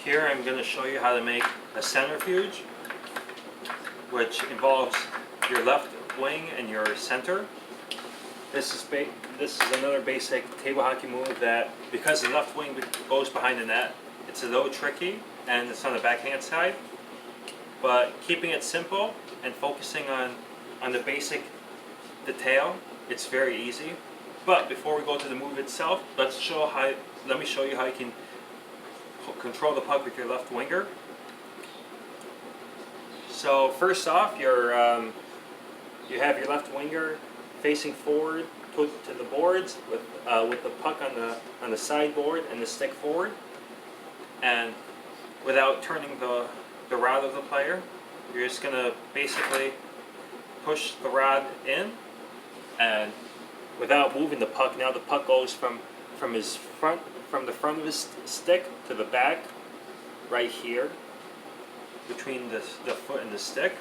Here I'm going to show you how to make a centrifuge, which involves your left wing and your center. This is another basic table hockey move that, because the left wing goes behind the net, it's a little tricky and it's on the backhand side. But keeping it simple and focusing on the basic detail, it's very easy. But before we go to the move itself, let me show you how you can control the puck with your left winger. So first off, you have your left winger facing forward to the boards with the puck on the sideboard and the stick forward, and without turning the rod of the player, you're just gonna basically push the rod in, and without moving the puck, now the puck goes from the front of his stick to the back, right here, between the foot and the stick.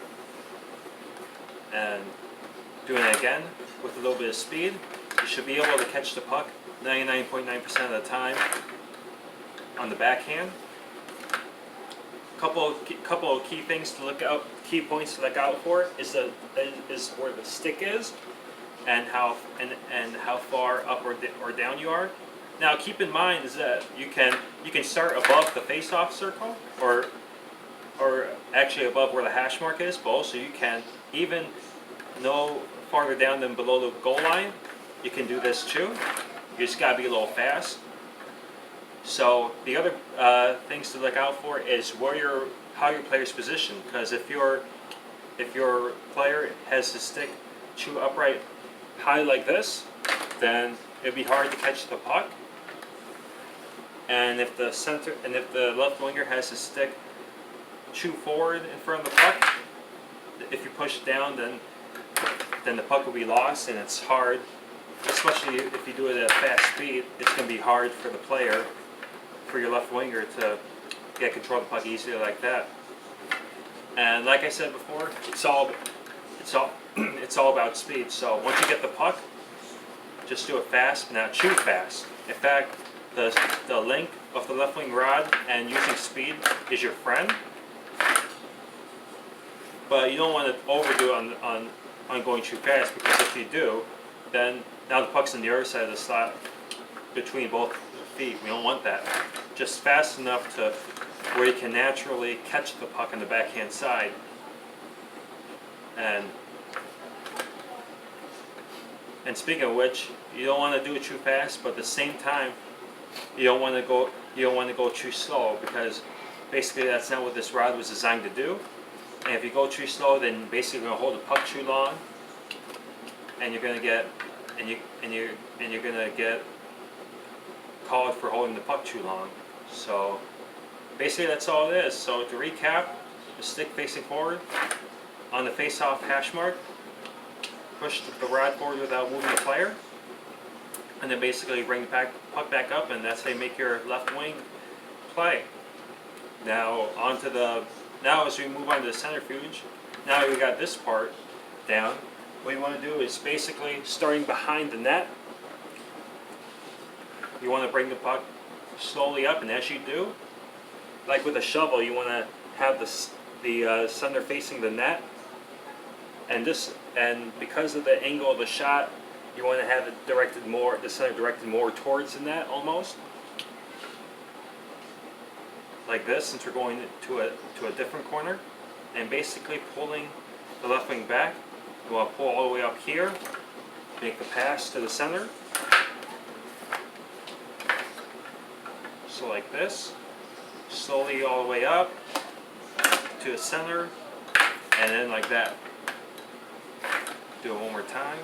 And doing it again with a little bit of speed, you should be able to catch the puck 99.9% of the time on the backhand. Couple of key points to look out for is where the stick is, and how far up or down you are. Now keep in mind is that you can start above the face-off circle, or actually above where the hash mark is, but also you can even no farther down than below the goal line. You can do this too. You just gotta be a little fast. So the other things to look out for is how your player's positioned, because if your player has the stick too upright high like this, then it'd be hard to catch the puck. And if the left winger has his stick too forward in front of the puck, if you push down, then the puck will be lost, and it's hard, especially if you do it at fast speed. It's going to be hard for the player, for your left winger, to get control of the puck easily like that. And like I said before, it's all about speed. So once you get the puck, just do it fast, not too fast. In fact, the length of the left wing rod and using speed is your friend. But you don't want to overdo it on going too fast, because if you do, then now the puck's on the other side of the slot between both feet. We don't want that. Just fast enough to where you can naturally catch the puck on the backhand side. And speaking of which, you don't want to do it too fast, but at the same time, you don't want to go too slow, because basically that's not what this rod was designed to do. And if you go too slow, then basically you're going to hold the puck too long, and you're going to get called for holding the puck too long. So basically that's all it is. So to recap, the stick facing forward on the face-off hash mark, push the rod forward without moving the player, and then basically bring the puck back up, and that's how you make your left wing play. Now as we move on to the centrifuge, now we got this part down. What you want to do is basically starting behind the net, you want to bring the puck slowly up, and as you do, like with a shovel, you want to have the center facing the net, and because of the angle of the shot, you want to have the center directed more towards the net, almost like this, since we're going to a different corner, and basically pulling the left wing back. You want to pull all the way up here, make the pass to the center. So like this, slowly all the way up to the center, and then like that. Do it one more time.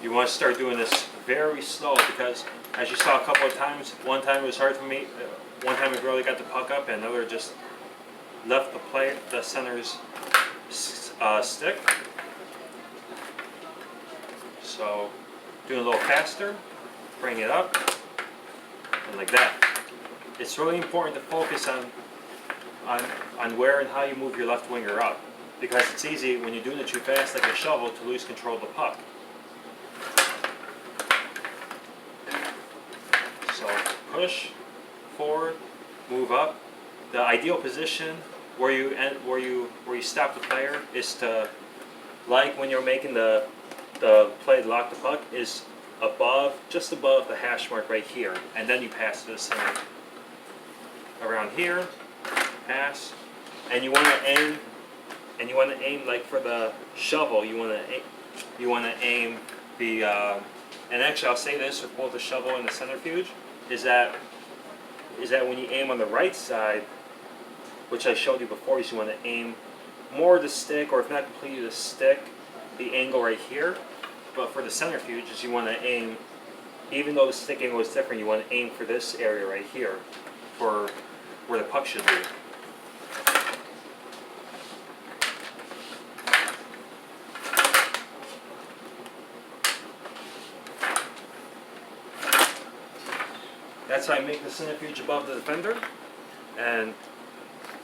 You want to start doing this very slow, because as you saw a couple of times, one time it was hard for me, one time we barely got the puck up, and another just left the center's stick. So doing a little faster, bring it up, and like that. It's really important to focus on where and how you move your left winger up, because it's easy when you're doing it too fast like a shovel to lose control of the puck. push forward, move up. The ideal position where you stop the player is to, like when you're making the play to lock the puck, is just above the hash mark right here, and then you pass to the center. Around here, pass, and you want to aim. And you want to aim like for the shovel. You want to aim the. And actually, I'll say this with both the shovel and the centrifuge, is that when you aim on the right side, which I showed you before, is you want to aim more the stick, or if not completely the stick, the angle right here. But for the centrifuge, is you want to aim, even though the stick angle is different, you want to aim for this area right here, for where the puck should be. That's how I make the centrifuge above the defender, and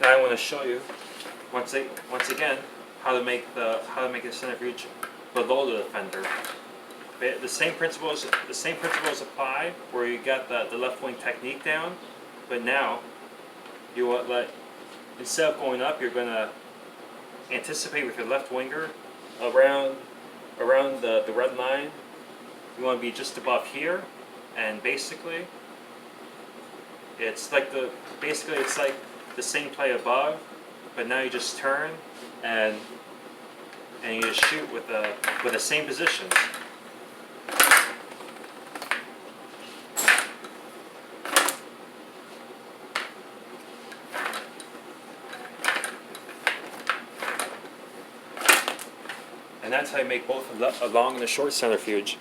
now I want to show you once again how to make the centrifuge below the defender. The same principles apply where you got the left wing technique down, but now you want instead of going up, you're gonna anticipate with your left winger around the red line. You want to be just above here, and basically. It's like the same play above, but now you just turn and you just shoot with the same positions. And that's how you make both a long and a short centrifuge.